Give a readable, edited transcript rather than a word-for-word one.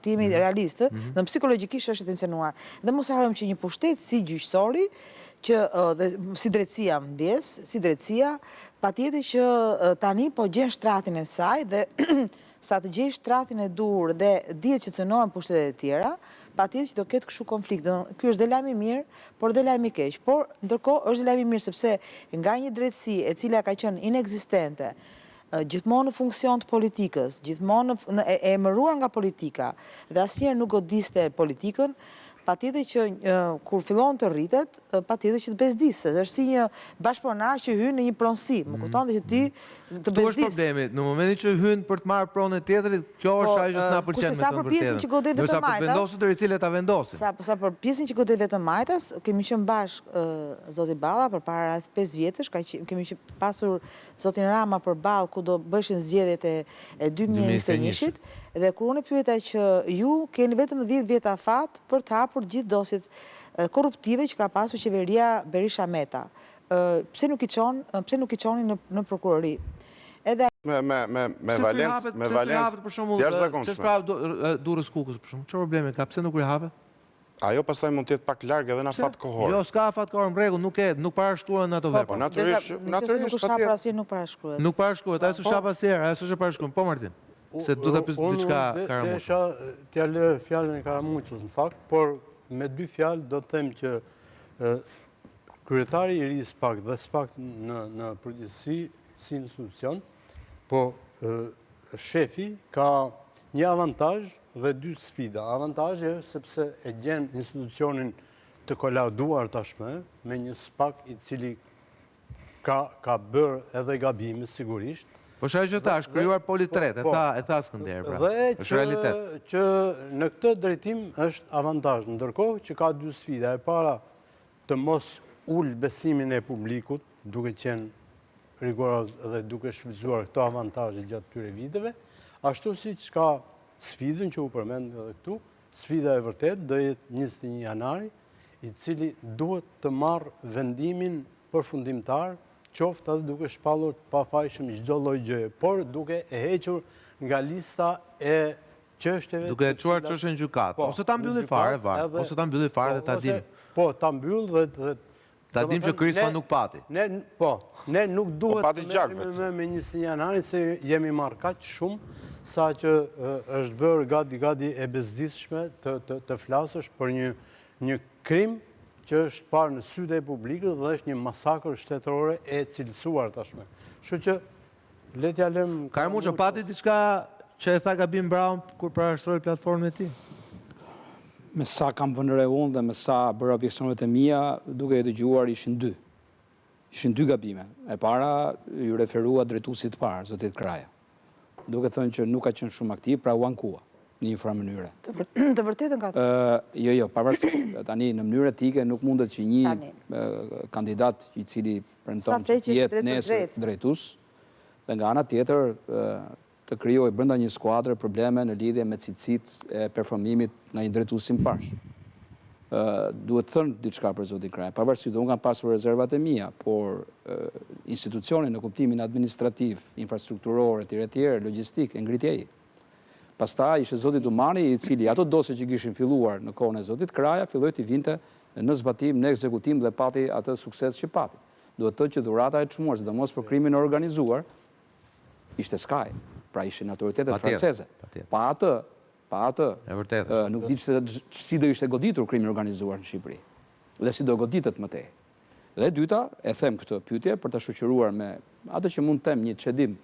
Timi realistë, dhe psikologjikisht është tensionuar. Dhe mos harrojmë që një pushtet si gjyqësori, që si drejtësia ndjes, si drejtësia, patjetër që tani po gjen shtratin e saj dhe sa të gjej shtratin e dur dhe dihet që cënohen pushtetet e tjera, patjetër që do ketë kështu konflikt. Ky është dhe lajm i mirë, por dhe lajm i keq. Por ndërkohë është dhe lajm i mirë sepse nga një drejtësi e cila ka qenë inekzistente, gjithmonë në funksion të politikës, gjithmonë e emëruar nga politika dhe asnjëherë nuk godiste politikën, patjetër që kur fillon të rritet, patjetër që të bezdisë. Është si një bashkëpronar që hyn në një pronësi, më kupton që ti të bezdisë. Ktu është problemi, në momentin që hyn për të marrë pronën e tjetrit, kjo është ajo që s'na pëlqen me të vërtetën. Sa për pjesën që godet vetëm Majtas. Sa për vendosën të cilët ta vendosin. Sa për pjesën që godet vetëm Majtas, kemi qenë bashkë zoti Balla përpara rreth 5 vjetësh, kemi pasur zotin Rama përballë ku do bëshin zgjedhjet e 2021-shit. Dhe kur unë pyeta që ju keni vetëm 10 vjet afat për të hapur gjithë dosjet korruptive që ka pasur qeveria Berisha Meta. Pse nuk i çoni në prokurori? Edhe me Valencë jashtëzakonshme. Çfarë prapë Durrës Kukës për shkak? Çfarë problemi ka? Pse nuk i hapet? Ajo pastaj mund të jetë pak larg edhe në afat kohor. Jo, s'ka afat kohor, në rregull, nuk parashkruan ato vepra. Po natyrisht patjetër. Nuk parashkruhet, ajo s'është hap asnjëherë, ajo s'është parashkruar. Po Martin. Se do ta pyes diçka Karamuç. Desha t'ja lë fjalën e Karamuçës në fakt, por me 2 fjalë do të them që kryetari i ri SPAK dhe SPAK në përgjithësi si institucion, po shefi ka një avantazh dhe 2 sfida. Avantazhi është sepse e gjen institucionin të kolauduar tashmë me një SPAK i cili ka bërë edhe gabime sigurisht. Po shaj që ta është krijuar politret, e tha Skënder, pra. Është realitet. Që në këtë drejtim është avantazh, ndërkohë që ka 2 sfida. E para të mos ul besimin e publikut, duke qenë rigoroz dhe duke shfrytzuar këto avantazhe gjatë këtyre viteve, ashtu siç ka sfidën që u përmend edhe këtu, sfida e vërtet do jetë 21 janari, i cili duhet të marrë vendimin përfundimtar, qoftë edhe duke shpallur pafajshëm çdo lloj gjëje, por duke e hequr nga lista e çështjeve. Duke e çuar çështën në gjykat, ose ta mbylli fare ose ta mbylli fare dhe ta dim. Po, ta mbyll dhe ta dim që Krisma nuk pati. Ne nuk duhet të merrem me 21 janarin se jemi marrë kaq shumë sa që është bërë gati e bezdisshme të flasësh për një krim që është parë në sytë e publikut dhe është një masakër shtetërore e cilësuar tashme. Kështu që le t'ja lëm. Karamuç, pati diçka që e tha Gabim Brown kur parashtroi platformën e tij? Me sa kam vënë re unë dhe me sa bëra objeksionet e mia, duke e dëgjuar ishin 2. Ishin 2 gabime. E para ju referua drejtuesit të parë, zotit Kraja. Duke thënë që nuk ka qenë shumë aktiv, pra u ankua në një farë mënyre. Të vërtetën ka të? Jo, pavarësisht. Tani në mënyrë etike nuk mundet që një kandidat i cili premton që jetë nesër drejtues, dhe nga ana tjetër të krijojë brenda një skuadre probleme në lidhje me cilësitë e performimit nga një drejtues i mbarsh. Duhet të thënë diçka për zotin Kraj. Pavarësisht unë kam pasur rezervat e mia, por institucioni në kuptimin administrativ, infrastrukturor etj, logjistik e ngritja ai. Pastaj ishte zoti Dumani, i cili ato dosje që kishin filluar në kohën e zotit Kraja, filloi të vinte në zbatim, në ekzekutim dhe pati atë sukses që pati. Duhet të thotë që dhurata e çmuar, sidomos për krimin e organizuar, ishte Sky, pra ishin autoritetet franceze. Pa atë, nuk di si do ishte goditur krimi organizuar në Shqipëri, dhe si do goditet më tej. Dhe dyta, e them këtë pyetje për ta shoqëruar me atë që mund të them një çedim